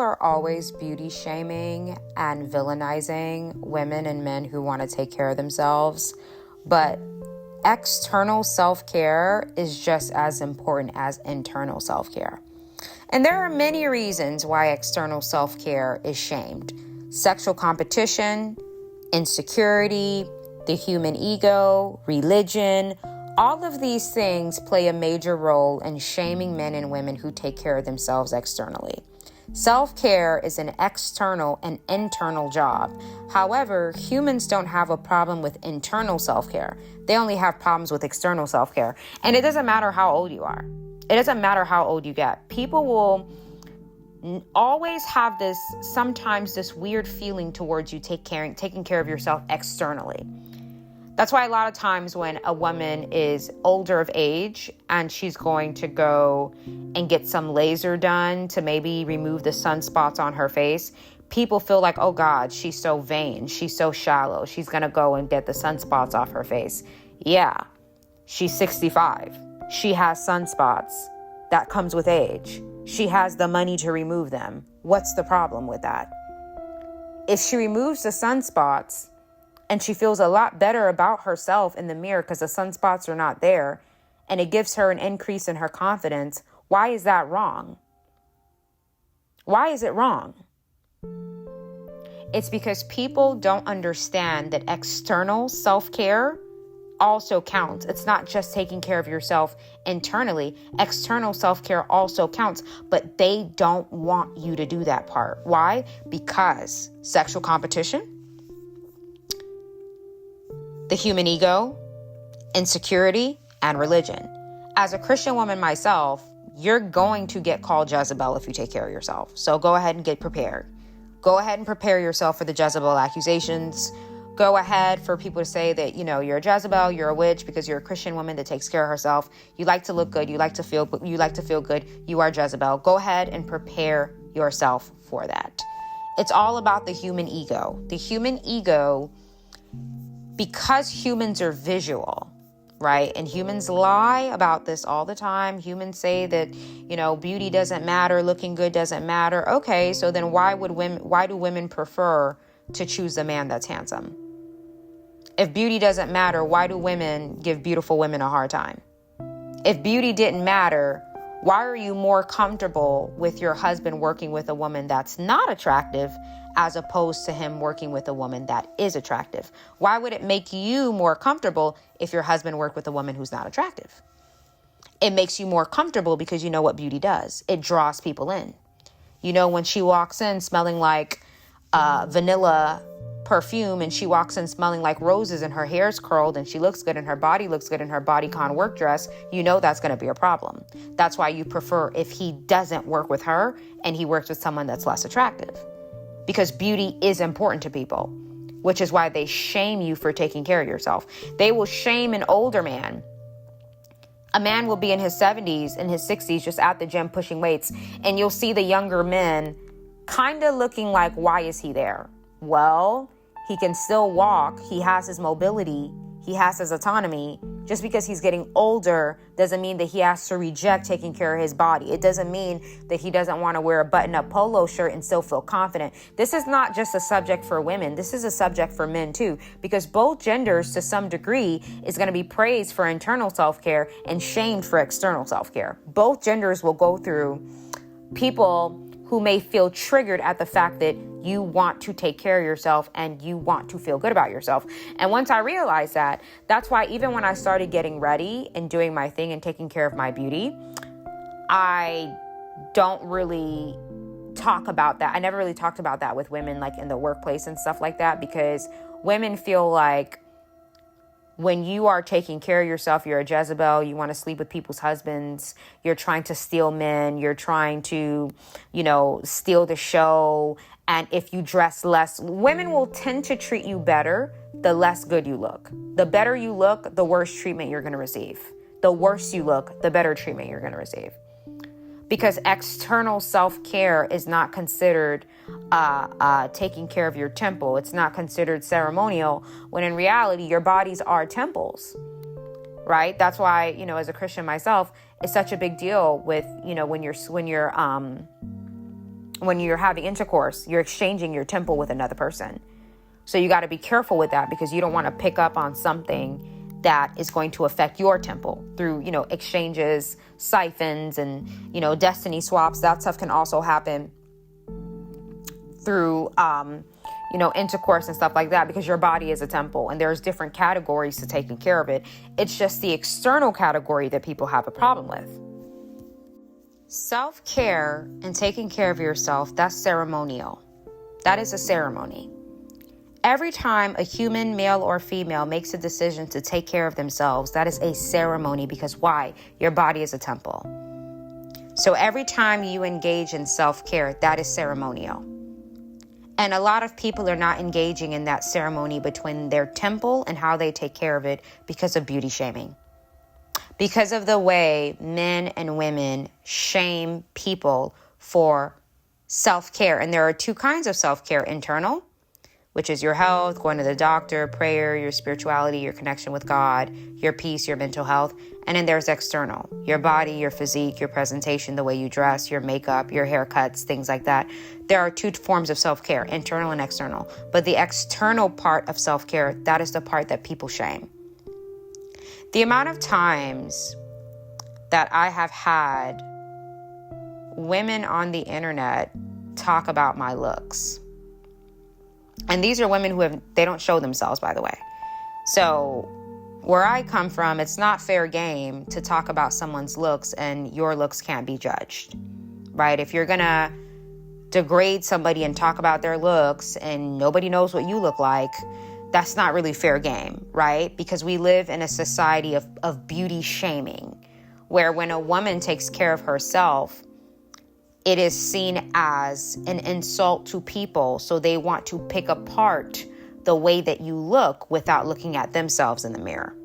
are always beauty shaming and villainizing women and men who want to take care of themselves, but external self-care is just as important as internal self-care. And there are many reasons why external self-care is shamed. Sexual competition, insecurity, the human ego, religion, all of these things play a major role in shaming men and women who take care of themselves externally. Self-care is an external and internal job. However, humans don't have a problem with internal self-care. They only have problems with external self-care. And it doesn't matter how old you are. It doesn't matter how old you get. People will always have sometimes this weird feeling towards you taking care of yourself externally. That's why a lot of times when a woman is older of age and she's going to go and get some laser done to maybe remove the sunspots on her face, people feel like, oh God, she's so vain. She's so shallow. She's going to go and get the sunspots off her face. Yeah, she's 65. She has sunspots. That comes with age. She has the money to remove them. What's the problem with that? If she removes the sunspots, and she feels a lot better about herself in the mirror because the sunspots are not there, and it gives her an increase in her confidence, why is that wrong? Why is it wrong? It's because people don't understand that external self-care also counts. It's not just taking care of yourself internally. External self-care also counts, but they don't want you to do that part. Why? Because sexual competition, the human ego, insecurity, and religion. As a Christian woman myself, you're going to get called Jezebel if you take care of yourself. So go ahead and get prepared. Go ahead and prepare yourself for the Jezebel accusations. Go ahead for people to say that, you're a Jezebel, you're a witch because you're a Christian woman that takes care of herself. You like to look good. You like to feel good. You are Jezebel. Go ahead and prepare yourself for that. It's all about the human ego. The human ego, because humans are visual, right? And humans lie about this all the time. Humans say that, beauty doesn't matter, looking good doesn't matter. Okay, so then why do women prefer to choose a man that's handsome? If beauty doesn't matter, why do women give beautiful women a hard time? If beauty didn't matter, why are you more comfortable with your husband working with a woman that's not attractive as opposed to him working with a woman that is attractive? Why would it make you more comfortable if your husband worked with a woman who's not attractive? It makes you more comfortable because you know what beauty does. It draws people in. When she walks in smelling like vanilla perfume and she walks in smelling like roses and her hair's curled and she looks good and her body looks good in her bodycon work dress, that's going to be a problem. That's why you prefer if he doesn't work with her and he works with someone that's less attractive. Because beauty is important to people, which is why they shame you for taking care of yourself. They will shame an older man. A man will be in his 70s, in his 60s, just at the gym pushing weights, and you'll see the younger men kind of looking like, why is he there? Well, he can still walk. He has his mobility. He has his autonomy. Just because he's getting older doesn't mean that he has to reject taking care of his body. It doesn't mean that he doesn't want to wear a button-up polo shirt and still feel confident. This is not just a subject for women. This is a subject for men too, because both genders to some degree is going to be praised for internal self-care and shamed for external self-care. Both genders will go through people who may feel triggered at the fact that you want to take care of yourself and you want to feel good about yourself. And once I realized that, that's why even when I started getting ready and doing my thing and taking care of my beauty, I don't really talk about that. I never really talked about that with women, like in the workplace and stuff like that, because women feel like when you are taking care of yourself, you're a Jezebel, you want to sleep with people's husbands, you're trying to steal men, you're trying to, steal the show. And if you dress less, women will tend to treat you better the less good you look. The better you look, the worse treatment you're going to receive. The worse you look, the better treatment you're going to receive. Because external self-care is not considered taking care of your temple. It's not considered ceremonial, when in reality, your bodies are temples, right? That's why, as a Christian myself, it's such a big deal with, when you're when you're having intercourse, you're exchanging your temple with another person. So you got to be careful with that, because you don't want to pick up on something that is going to affect your temple through, exchanges, siphons, and, destiny swaps. That stuff can also happen through, intercourse and stuff like that, because your body is a temple and there's different categories to taking care of it. It's just the external category that people have a problem with. Self-care and taking care of yourself, that's ceremonial. That is a ceremony. Every time a human, male or female, makes a decision to take care of themselves, that is a ceremony, because why? Your body is a temple. So every time you engage in self-care, that is ceremonial. And a lot of people are not engaging in that ceremony between their temple and how they take care of it because of beauty shaming. Because of the way men and women shame people for self-care. And there are two kinds of self-care: internal, which is your health, going to the doctor, prayer, your spirituality, your connection with God, your peace, your mental health. And then there's external, your body, your physique, your presentation, the way you dress, your makeup, your haircuts, things like that. There are two forms of self-care, internal and external. But the external part of self-care, that is the part that people shame. The amount of times that I have had women on the internet talk about my looks. And these are women who they don't show themselves, by the way. So where I come from, it's not fair game to talk about someone's looks and your looks can't be judged, right? If you're going to degrade somebody and talk about their looks and nobody knows what you look like, that's not really fair game, right? Because we live in a society of beauty shaming, where when a woman takes care of herself, it is seen as an insult to people. So they want to pick apart the way that you look without looking at themselves in the mirror,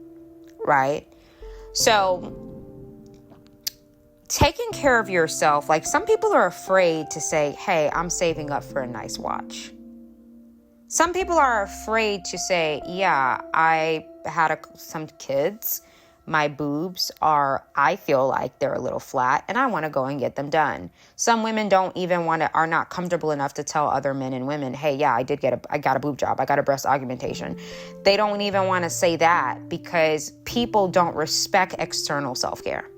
right? So taking care of yourself, like some people are afraid to say, hey, I'm saving up for a nice watch. Some people are afraid to say, yeah, I had some kids. My boobs I feel like they're a little flat and I want to go and get them done. Some women are not comfortable enough to tell other men and women, hey, yeah, I got a boob job. I got a breast augmentation. They don't even want to say that because people don't respect external self-care.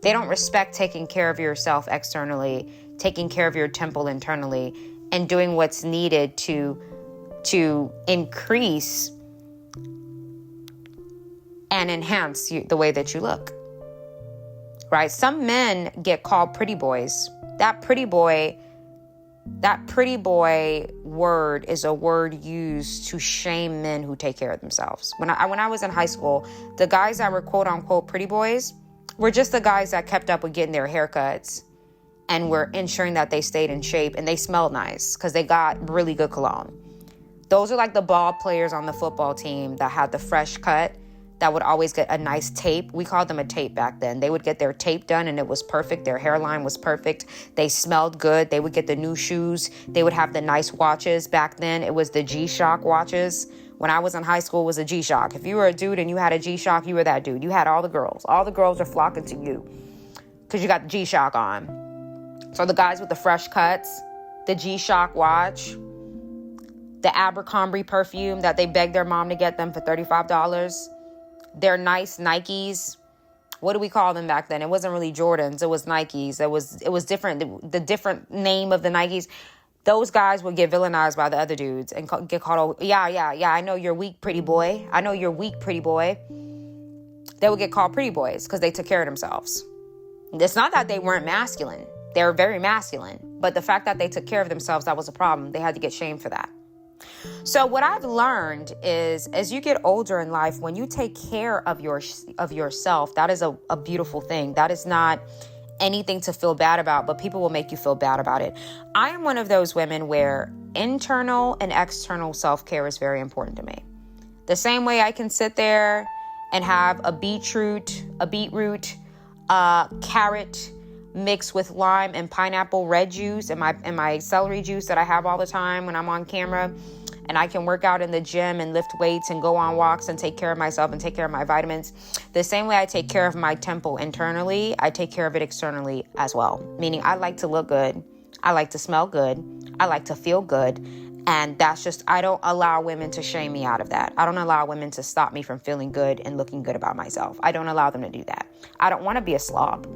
They don't respect taking care of yourself externally, taking care of your temple internally, and doing what's needed to increase and enhance the way that you look, right? Some men get called pretty boys. That pretty boy word is a word used to shame men who take care of themselves. When I was in high school, the guys that were quote unquote pretty boys were just the guys that kept up with getting their haircuts and were ensuring that they stayed in shape and they smelled nice because they got really good cologne. Those are like the ball players on the football team that had the fresh cut, that would always get a nice tape. We called them a tape back then. They would get their tape done and it was perfect. Their hairline was perfect. They smelled good. They would get the new shoes. They would have the nice watches. Back then, it was the G-Shock watches. When I was in high school, it was a G-Shock. If you were a dude and you had a G-Shock, you were that dude. You had all the girls. All the girls are flocking to you because you got the G-Shock on. So the guys with the fresh cuts, the G-Shock watch, the Abercrombie perfume that they begged their mom to get them for $35, their nice Nikes. What do we call them back then? It wasn't really Jordans. It was Nikes. It was different. The different name of the Nikes. Those guys would get villainized by the other dudes and get called, yeah. I know you're weak, pretty boy. I know you're weak, pretty boy. They would get called pretty boys because they took care of themselves. It's not that they weren't masculine. They were very masculine. But the fact that they took care of themselves, that was a problem. They had to get shamed for that. So what I've learned is, as you get older in life, when you take care of yourself, that is a beautiful thing. That is not anything to feel bad about, but people will make you feel bad about it. I am one of those women where internal and external self-care is very important to me. The same way I can sit there and have a beetroot, carrot mixed with lime and pineapple red juice and my celery juice that I have all the time when I'm on camera, and I can work out in the gym and lift weights and go on walks and take care of myself and take care of my vitamins. The same way I take care of my temple internally, I take care of it externally as well. Meaning I like to look good. I like to smell good. I like to feel good. And that's just, I don't allow women to shame me out of that. I don't allow women to stop me from feeling good and looking good about myself. I don't allow them to do that. I don't want to be a slob.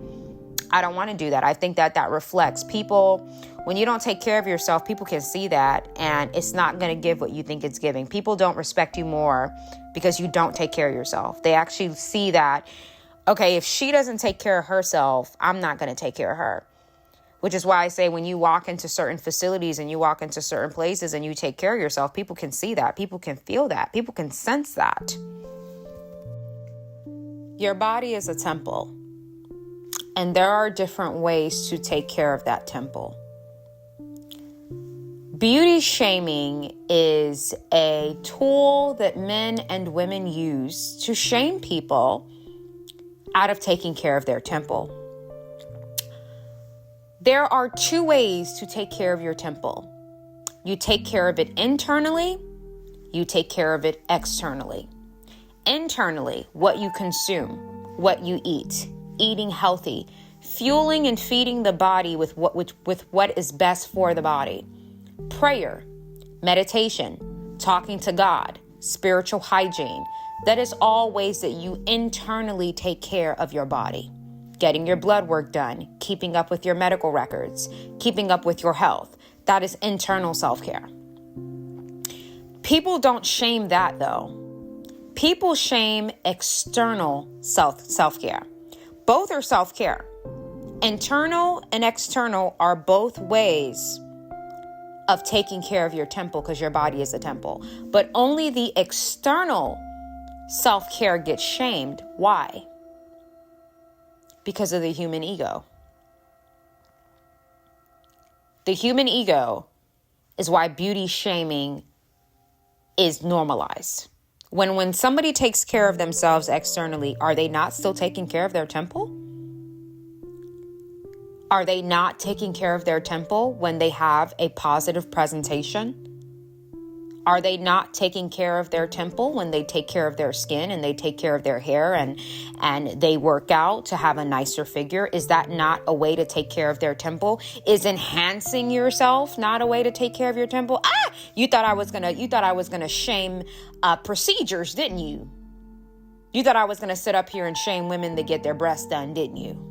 I don't want to do that. I think that reflects people. When you don't take care of yourself, people can see that, and it's not going to give what you think it's giving. People don't respect you more because you don't take care of yourself. They actually see that, okay, if she doesn't take care of herself, I'm not going to take care of her. Which is why I say when you walk into certain facilities and you walk into certain places and you take care of yourself, people can see that. People can feel that. People can sense that. Your body is a temple. And there are different ways to take care of that temple. Beauty shaming is a tool that men and women use to shame people out of taking care of their temple. There are two ways to take care of your temple. You take care of it internally, you take care of it externally. Internally, what you consume, what you eat, eating healthy, fueling and feeding the body with what is best for the body. Prayer, meditation, talking to God, spiritual hygiene. That is all ways that you internally take care of your body. Getting your blood work done, keeping up with your medical records, keeping up with your health. That is internal self-care. People don't shame that though. People shame external self-care. Both are self-care. Internal and external are both ways of taking care of your temple because your body is a temple. But only the external self-care gets shamed. Why? Because of the human ego. The human ego is why beauty shaming is normalized. When somebody takes care of themselves externally, are they not still taking care of their temple? Are they not taking care of their temple when they have a positive presentation? Are they not taking care of their temple when they take care of their skin and they take care of their hair and they work out to have a nicer figure? Is that not a way to take care of their temple? Is enhancing yourself not a way to take care of your temple? You thought I was gonna shame procedures, didn't you? You thought I was gonna sit up here and shame women that get their breasts done, didn't you?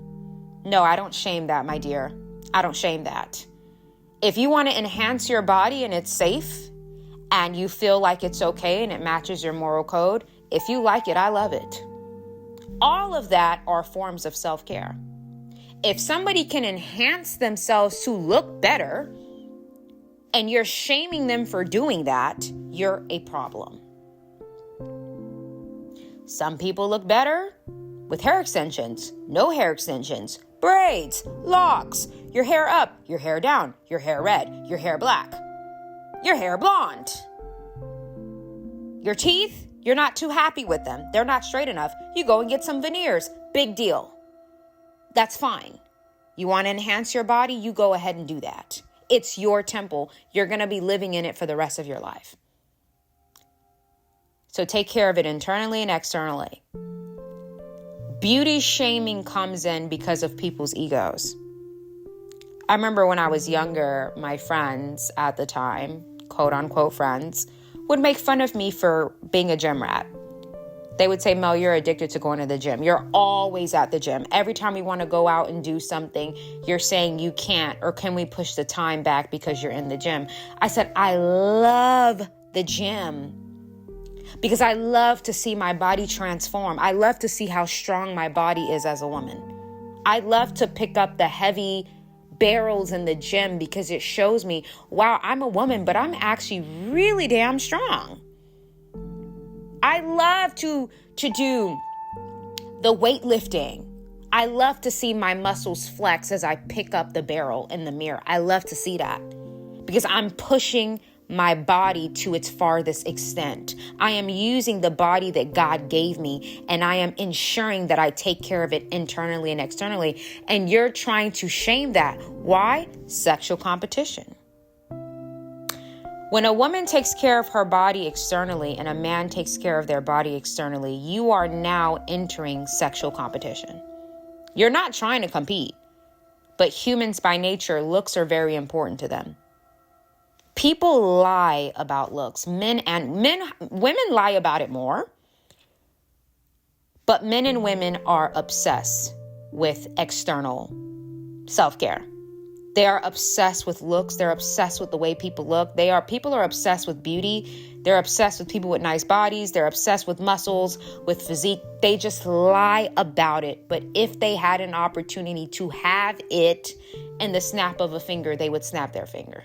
No, I don't shame that, my dear. I don't shame that. If you want to enhance your body and it's safe, and you feel like it's okay and it matches your moral code, if you like it, I love it. All of that are forms of self-care. If somebody can enhance themselves to look better and you're shaming them for doing that, you're a problem. Some people look better with hair extensions, no hair extensions, braids, locks, your hair up, your hair down, your hair red, your hair black. Your hair blonde. Your teeth, you're not too happy with them. They're not straight enough. You go and get some veneers. Big deal. That's fine. You want to enhance your body? You go ahead and do that. It's your temple. You're going to be living in it for the rest of your life. So take care of it internally and externally. Beauty shaming comes in because of people's egos. I remember when I was younger, my friends at the time, quote unquote friends, would make fun of me for being a gym rat. They would say, Mel, you're addicted to going to the gym. You're always at the gym. Every time you want to go out and do something, you're saying you can't, or can we push the time back because you're in the gym? I said, I love the gym because I love to see my body transform. I love to see how strong my body is as a woman. I love to pick up the heavy barrels in the gym because it shows me, wow, I'm a woman, but I'm actually really damn strong. I love to do the weightlifting. I love to see my muscles flex as I pick up the barrel in the mirror. I love to see that because I'm pushing my body to its farthest extent. I am using the body that God gave me, and I am ensuring that I take care of it internally and externally. And you're trying to shame that. Why? Sexual competition. When a woman takes care of her body externally and a man takes care of their body externally, you are now entering sexual competition. You're not trying to compete, But humans by nature, looks are very important to them. People lie about looks. Women lie about it more. But men and women are obsessed with external self-care. They are obsessed with looks. They're obsessed with the way people look. People are obsessed with beauty. They're obsessed with people with nice bodies. They're obsessed with muscles, with physique. They just lie about it. But if they had an opportunity to have it in the snap of a finger, they would snap their finger.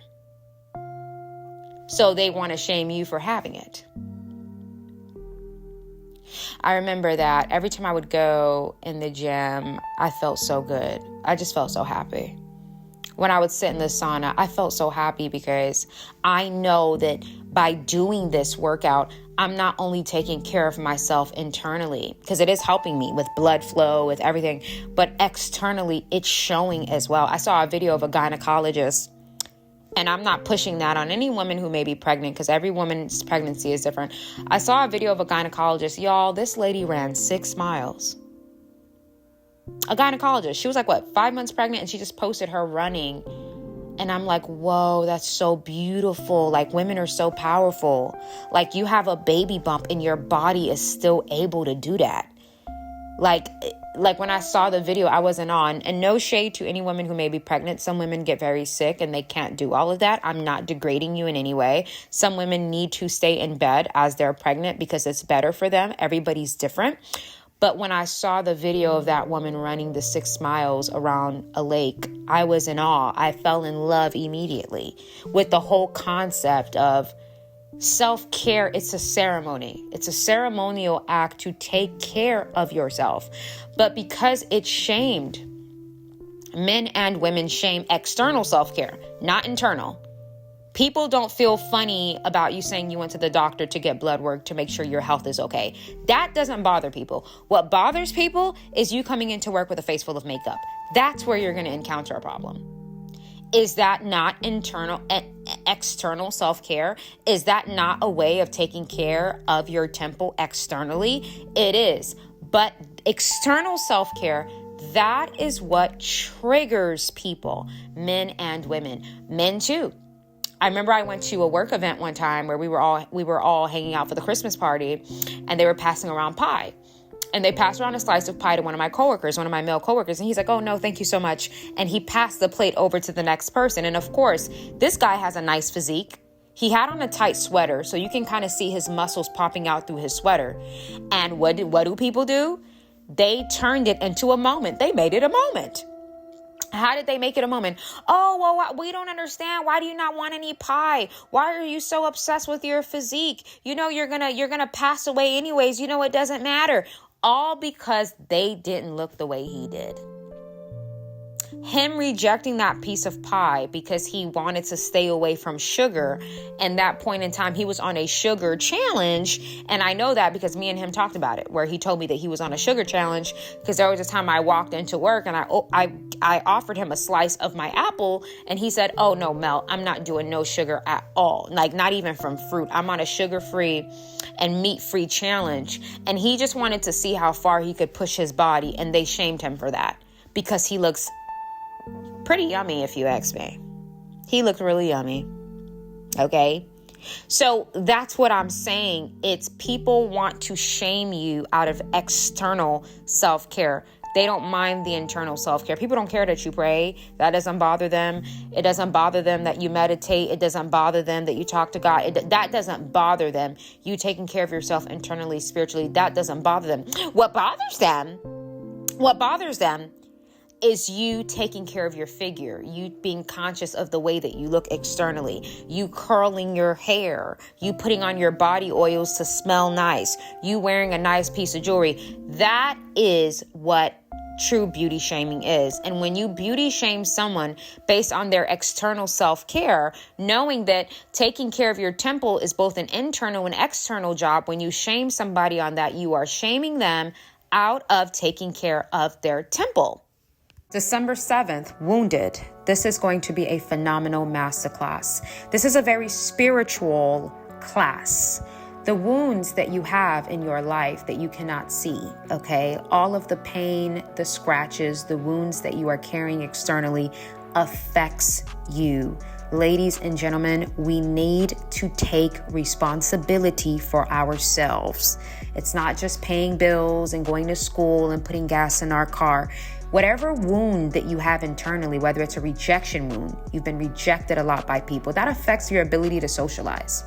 So they want to shame you for having it. I remember that every time I would go in the gym, I felt so good. I just felt so happy. When I would sit in the sauna, I felt so happy because I know that by doing this workout, I'm not only taking care of myself internally, because it is helping me with blood flow, with everything, but externally, it's showing as well. I saw a video of a gynecologist, and I'm not pushing that on any woman who may be pregnant, because every woman's pregnancy is different. I saw a video of a gynecologist. Y'all, this lady ran 6 miles. A gynecologist. She was like, 5 months pregnant, and she just posted her running. And I'm like, whoa, that's so beautiful. Like, women are so powerful. Like, you have a baby bump and your body is still able to do that. Like when I saw the video, I wasn't on. And no shade to any woman who may be pregnant. Some women get very sick and they can't do all of that. I'm not degrading you in any way. Some women need to stay in bed as they're pregnant because it's better for them. Everybody's different. But when I saw the video of that woman running the 6 miles around a lake, I was in awe. I fell in love immediately with the whole concept of self-care. It's a ceremony. It's a ceremonial act to take care of yourself. But because it's shamed, men and women shame external self-care, not internal. People don't feel funny about you saying you went to the doctor to get blood work to make sure your health is okay. That doesn't bother people. What bothers people is you coming into work with a face full of makeup. That's where you're going to encounter a problem. Is that not external self-care? Is that not a way of taking care of your temple externally? It is. But external self-care, that is what triggers people, men and women. Men too. I remember I went to a work event one time where we were all hanging out for the Christmas party, and they were passing around pie. And they passed around a slice of pie to one of my my male coworkers. And he's like, oh, no, thank you so much. And he passed the plate over to the next person. And of course, this guy has a nice physique. He had on a tight sweater, so you can kind of see his muscles popping out through his sweater. And what do people do? They turned it into a moment. They made it a moment. How did they make it a moment? Oh, well, we don't understand. Why do you not want any pie? Why are you so obsessed with your physique? You know, you're gonna pass away anyways. You know, it doesn't matter. All because they didn't look the way he did. Him rejecting that piece of pie because he wanted to stay away from sugar. And that point in time, he was on a sugar challenge. And I know that because me and him talked about it, where he told me that he was on a sugar challenge because there was a time I walked into work and I offered him a slice of my apple. And he said, oh, no, Mel, I'm not doing no sugar at all. Like, not even from fruit. I'm on a sugar-free and meat-free challenge. And he just wanted to see how far he could push his body. And they shamed him for that because he looks pretty yummy, if you ask me. He looked really yummy. Okay. So that's what I'm saying. It's people want to shame you out of external self-care. They don't mind the internal self-care. People don't care that you pray. That doesn't bother them. It doesn't bother them that you meditate. It doesn't bother them that you talk to God. That doesn't bother them. You taking care of yourself internally, spiritually, that doesn't bother them. What bothers them is you taking care of your figure, you being conscious of the way that you look externally, you curling your hair, you putting on your body oils to smell nice, you wearing a nice piece of jewelry. That is what true beauty shaming is. And when you beauty shame someone based on their external self-care, knowing that taking care of your temple is both an internal and external job, when you shame somebody on that, you are shaming them out of taking care of their temple. December 7th, Wounded. This is going to be a phenomenal masterclass. This is a very spiritual class. The wounds that you have in your life that you cannot see, okay? All of the pain, the scratches, the wounds that you are carrying externally affects you. Ladies and gentlemen, we need to take responsibility for ourselves. It's not just paying bills and going to school and putting gas in our car. Whatever wound that you have internally, whether it's a rejection wound, you've been rejected a lot by people, that affects your ability to socialize.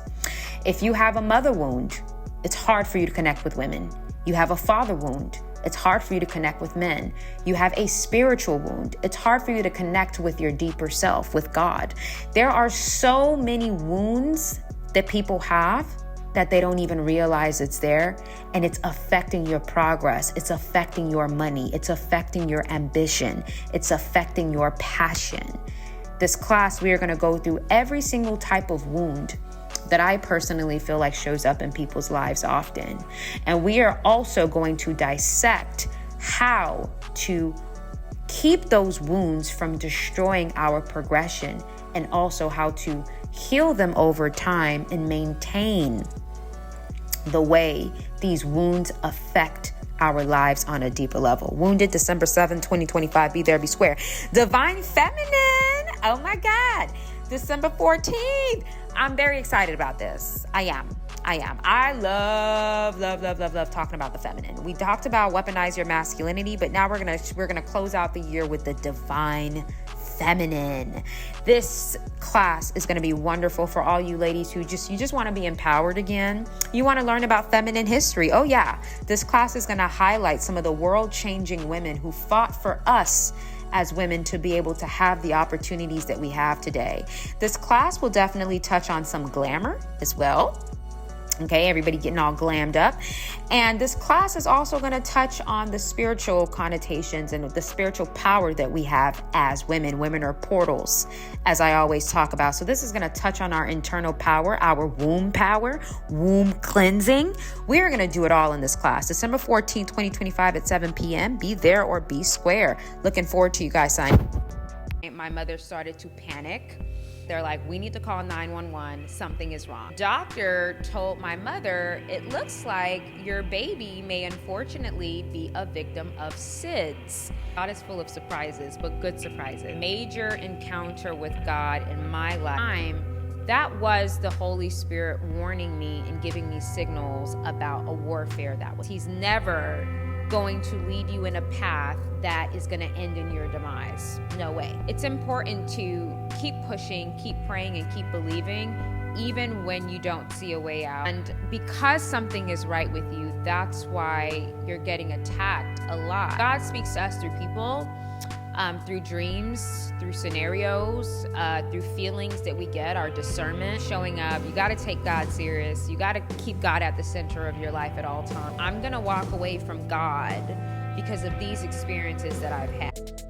If you have a mother wound, it's hard for you to connect with women. You have a father wound, it's hard for you to connect with men. You have a spiritual wound. It's hard for you to connect with your deeper self, with God. There are so many wounds that people have that they don't even realize it's there, and it's affecting your progress. It's affecting your money. It's affecting your ambition. It's affecting your passion. This class, we are going to go through every single type of wound that I personally feel like shows up in people's lives often. And we are also going to dissect how to keep those wounds from destroying our progression, and also how to heal them over time and maintain the way these wounds affect our lives on a deeper level. Wounded, December 7th, 2025. Be there, be square. Divine Feminine. Oh my God. December 14th. I'm very excited about this. I am. I love talking about the feminine. We talked about weaponize your masculinity, but now we're gonna close out the year with the divine feminine. This class is gonna be wonderful for all you ladies who just want to be empowered again. You want to learn about feminine history. Oh yeah, this class is gonna highlight some of the world-changing women who fought for us as women to be able to have the opportunities that we have today. This class will definitely touch on some glamour as well. Okay, everybody getting all glammed up. And this class is also going to touch on the spiritual connotations and the spiritual power that we have as women. Women are portals, as I always talk about. So this is going to touch on our internal power, our womb power, womb cleansing. We are going to do it all in this class. December 14th, 2025 at 7 p.m. Be there or be square. Looking forward to you guys signing. My mother started to panic. They're like, we need to call 911. Something is wrong. Doctor told my mother, it looks like your baby may unfortunately be a victim of SIDS. God is full of surprises, but good surprises. Major encounter with God in my life. That was the Holy Spirit warning me and giving me signals about a warfare that was. He's never going to lead you in a path that is going to end in your demise. No way. It's important to keep pushing, keep praying, and keep believing, even when you don't see a way out. And because something is right with you, that's why you're getting attacked a lot. God speaks to us through people, through dreams, through scenarios, through feelings that we get, our discernment showing up. You got to take God serious. You got to keep God at the center of your life at all times. I'm going to walk away from God because of these experiences that I've had.